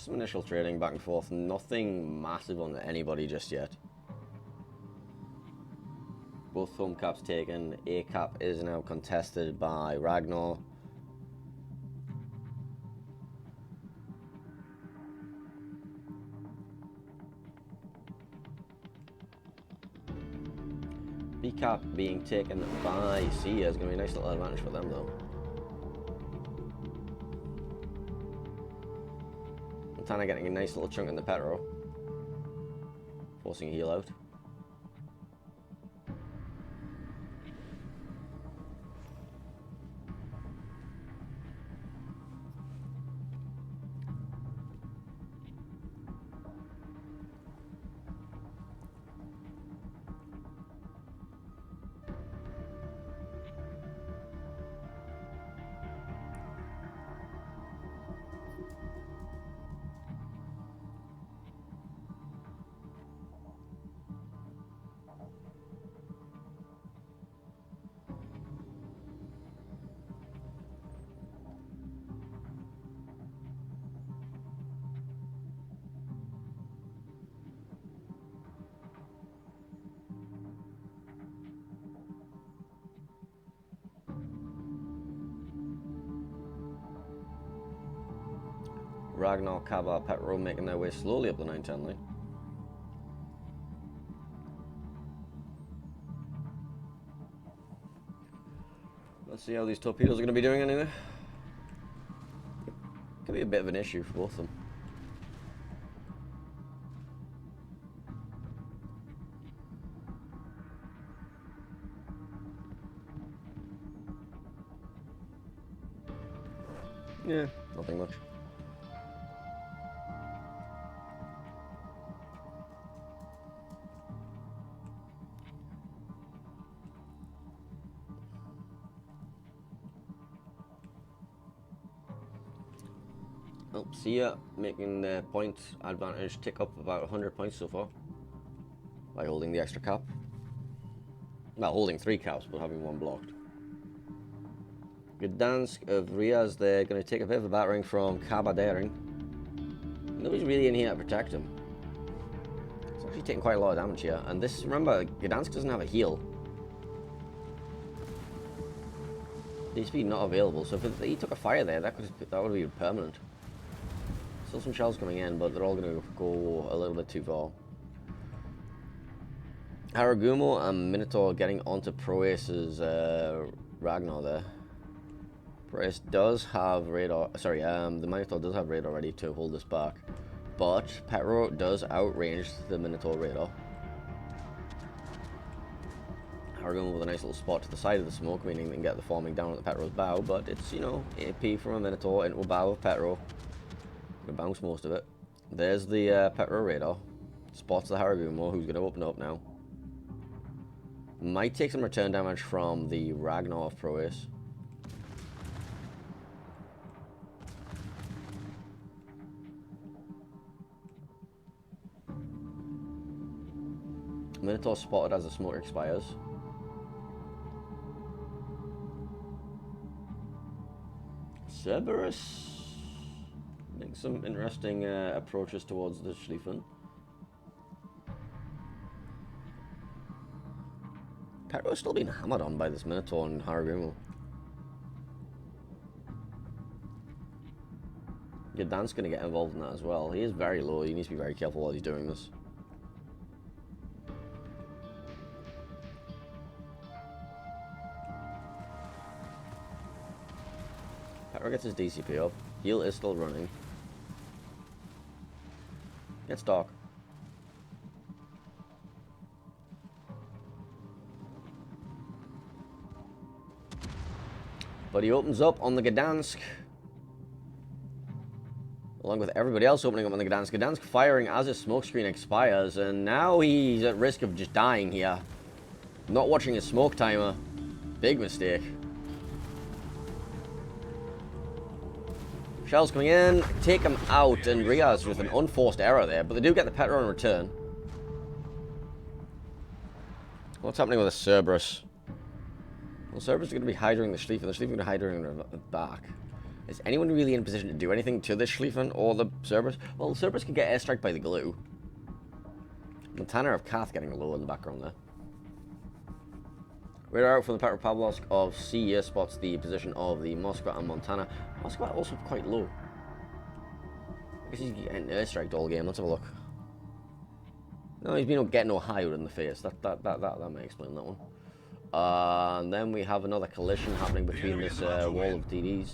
some initial trading back and forth. Nothing massive on anybody just yet. Both thumb caps taken. A cap is now contested by Ragnar. B cap being taken by SEEYA is going to be a nice little advantage for them though. Montana getting a nice little chunk in the Petro. Forcing a heal out. Ragnar, Kaba, Petro making their way slowly up the 910 lane. Let's see how these torpedoes are going to be doing anyway. Could be a bit of an issue for both of them. Yeah, nothing much. Oh, SEEYA making the point advantage tick up about 100 points so far by holding the extra cap. Well, holding 3 caps, but having 1 blocked. Gdansk of Riaz, they're going to take a bit of a battering from Kaba Daring. Nobody's really in here to protect him. It's actually taking quite a lot of damage here. And this, remember, Gdansk doesn't have a heal. DSP not available, so if he took a fire there, that would be permanent. Still some shells coming in, but they're all going to go a little bit too far. Haragumo and Minotaur getting onto Proace's Ragnar there. Proace does have radar, sorry, the Minotaur does have radar ready to hold this back, but Petro does outrange the Minotaur radar. Haragumo with a nice little spot to the side of the smoke, meaning they can get the forming down at the Petro's bow, but it's, you know, AP from a Minotaur into a bow of Petro. Gonna bounce most of it. There's the Petro radar. Spots the Haragumo, who's gonna open up now. Might take some return damage from the Ragnar of Proace. Minotaur spotted as the smoke expires. Cerberus makes some interesting approaches towards the Schlieffen. Petro's still being hammered on by this Minotaur and Haragumo. Gdansk's going to get involved in that as well. He is very low. He needs to be very careful while he's doing this. Petro gets his DCP up. Heal is still running. Gets dark. But he opens up on the Gdansk. Along with everybody else opening up on the Gdansk. Gdansk firing as his smokescreen expires. And now he's at risk of just dying here. Not watching his smoke timer. Big mistake. Shells coming in. Take him out. And Riaz with an unforced error there. But they do get the Petro in return. What's happening with the Cerberus? Well, Cerberus is going to be hydering the Schlieffen. The Schlieffen are going to be hydering the back. Is anyone really in a position to do anything to this Schlieffen or the Cerberus? Well, the Cerberus can get airstrike by the glue. Montana of Kath getting low in the background there. Radar out from the Petropavlovsk of SEEYA spots the position of the Moskva and Montana. Moskva also quite low. I guess he's getting airstriked all game. Let's have a look. No, he's been getting no higher in the face. That may explain that one. And then we have another collision happening between this wall of DDs.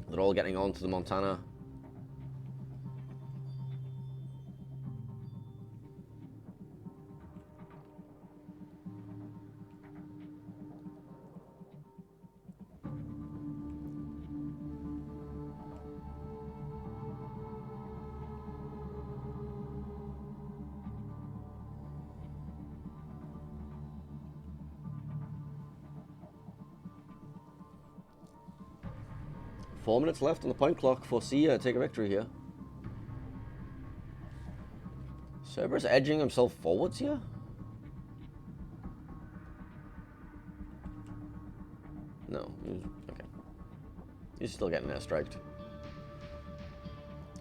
They're all getting onto the Montana. Four minutes left on the point clock for SEEYA to take a victory here. Cerberus edging himself forwards here. No, okay. He's still getting airstriked.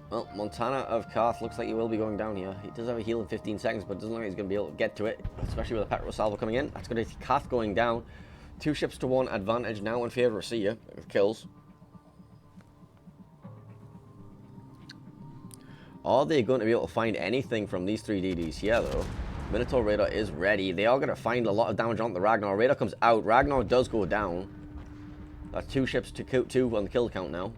Well, Montana of Kath looks like he will be going down here. He does have a heal in 15 seconds, but doesn't look like he's going to be able to get to it, especially with a Petro Salvo coming in. That's going to be Kath going down. 2 ships to 1 advantage now in favor of SEEYA with kills. Are they going to be able to find anything from these 3 DDs here, though? Minotaur Radar is ready. They are going to find a lot of damage on the Ragnar. Radar comes out. Ragnar does go down. That's 2 ships to 2 on the kill count now.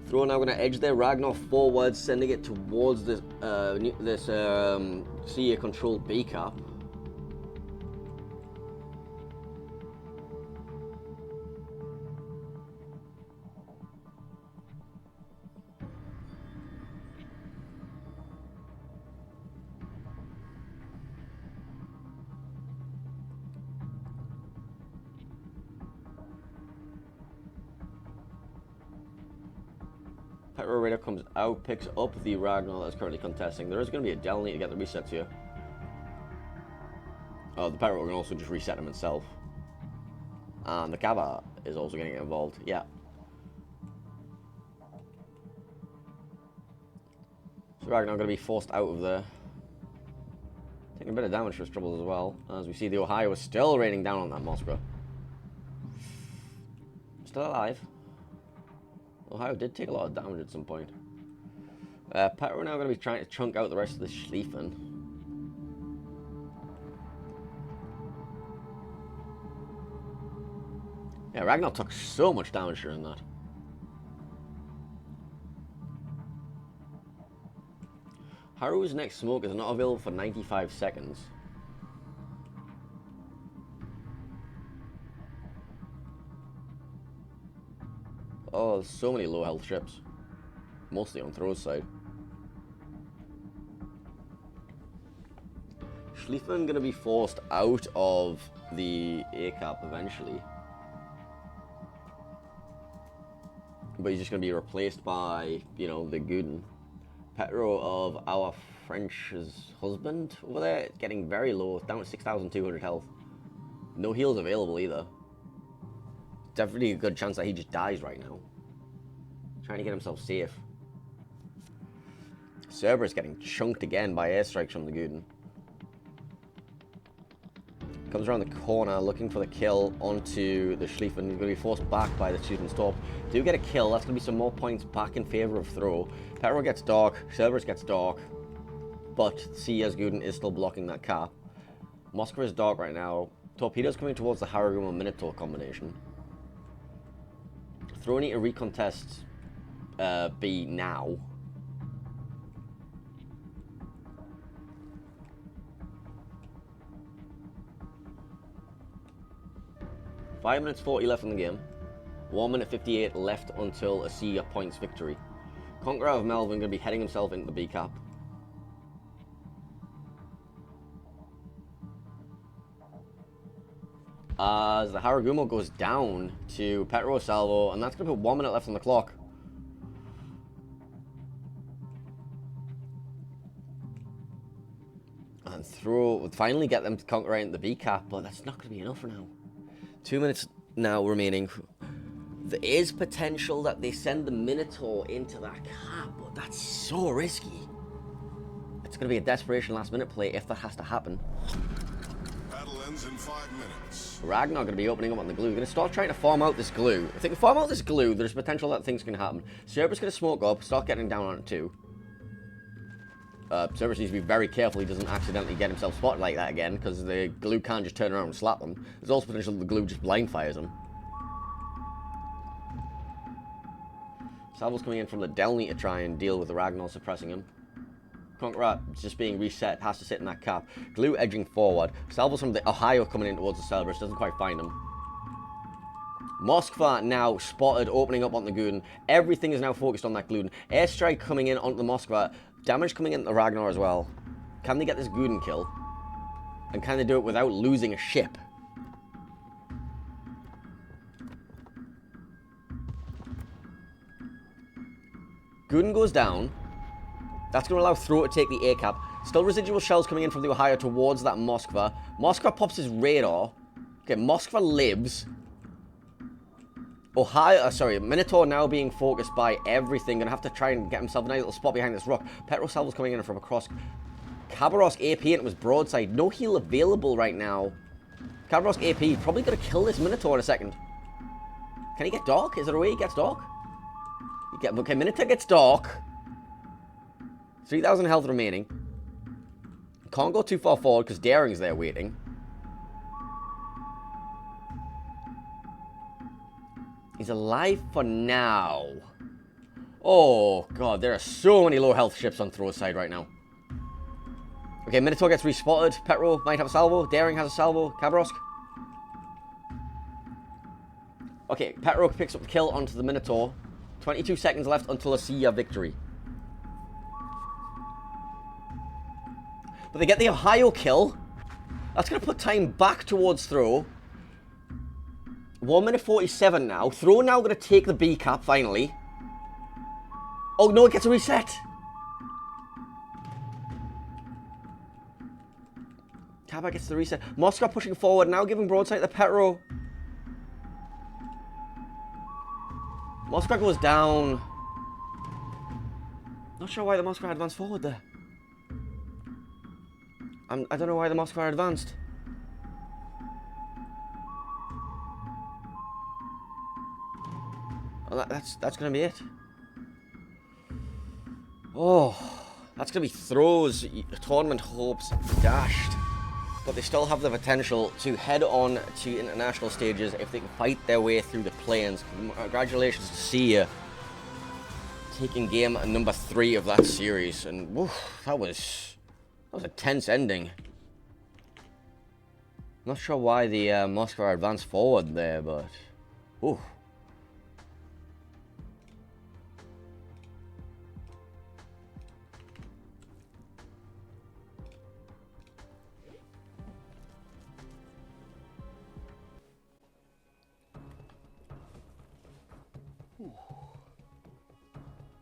Throw now going to edge their Ragnar forward, sending it towards this SEEYA controlled B cap. Petro Radar comes out, picks up the Ragnar that's currently contesting. There is going to be a Dell need to get the resets here. Oh, the Petro can also just reset him itself. And the Kava is also getting involved. Yeah. So Ragnar going to be forced out of there. Taking a bit of damage for his troubles as well. As we see, the Ohio is still raining down on that Moskva. Still alive. Ohio did take a lot of damage at some point. Petro now going to be trying to chunk out the rest of the Schlieffen. Yeah, Ragnar took so much damage during that. Haru's next smoke is not available for 95 seconds. Oh, there's so many low health ships. Mostly on Throw's side. Schlieffen gonna be forced out of the A-cap eventually. But he's just gonna be replaced by, you know, the Guden. Petro of our French's husband over there, getting very low, down to 6,200 health. No heals available either. Definitely a good chance that he just dies right now. Trying to get himself safe. Cerberus getting chunked again by airstrikes from the Guden. Comes around the corner looking for the kill onto the Schlieffen. He's going to be forced back by the Student's Top. Do get a kill. That's going to be some more points back in favor of Throw. Petro gets dark. Cerberus gets dark. But SEEYA's Guden is still blocking that cap. Moskva is dark right now. Torpedoes coming towards the Haraguma Minotaur combination. Throw need to recontest B now. Five minutes 40 left in the game. 1 minute 58 left until a SEEYA points victory. Conqueror of Melvin going to be heading himself into the B cap. As the Haragumo goes down to Petro Salvo, and that's going to put 1 minute left on the clock. And Throw finally get them to conquer out the B cap, but that's not going to be enough for now. 2 minutes now remaining. There is potential that they send the Minotaur into that cap, but that's so risky. It's going to be a desperation last-minute play if that has to happen. Battle ends in 5 minutes. Ragnar going to be opening up on the glue. Going to start trying to farm out this glue. If they can farm out this glue, there's potential that things can happen. Cerberus going to smoke up, start getting down on it too. Cerberus needs to be very careful he doesn't accidentally get himself spotted like that again, because the glue can't just turn around and slap him. There's also potential that the glue just blind fires him. Salvo's coming in from the Delny to try and deal with the Ragnar suppressing him. Conqueror just being reset, has to sit in that cap. Glue edging forward. Salvo's from the Ohio coming in towards the Cerberus, doesn't quite find him. Moskva now spotted, opening up on the Guden. Everything is now focused on that Gluden. Airstrike coming in onto the Moskva. Damage coming in the Ragnar as well. Can they get this Guden kill? And can they do it without losing a ship? Guden goes down. That's going to allow Throw to take the A cap. Still residual shells coming in from the Ohio towards that Moskva. Moskva pops his radar. Okay, Moskva lives. Minotaur now being focused by everything. Gonna have to try and get himself a nice little spot behind this rock. Petrosalvo's coming in from across. Khabarovsk AP, and it was broadside. No heal available right now. Khabarovsk AP probably gonna kill this Minotaur in a second. Can he get dark? Is there a way he gets dark? Okay, Minotaur gets dark. 3,000 health remaining. Can't go too far forward because Daring's there waiting. He's alive for now. Oh, God. There are so many low health ships on Throw's side right now. Okay, Minotaur gets respotted. Petro might have a salvo. Daring has a salvo. Khabarovsk. Okay, Petro picks up the kill onto the Minotaur. 22 seconds left until a SEEYA victory. But they get the Ohio kill. That's going to put time back towards Throw. 1 minute 47 now. Throw now going to take the B cap, finally. Oh, no, it gets a reset. Kaba gets the reset. Moskva pushing forward, now giving broadside to Petro. Moskva goes down. Not sure why the Moskva advanced forward there. I don't know why the Moskva advanced. Well, that's going to be it. Oh, that's going to be Throw's tournament hopes dashed. But they still have the potential to head on to international stages if they can fight their way through the play-ins. Congratulations to SEEYA taking game number 3 of that series. And woof, that was a tense ending. Not sure why the Moskva advanced forward there, but ooh.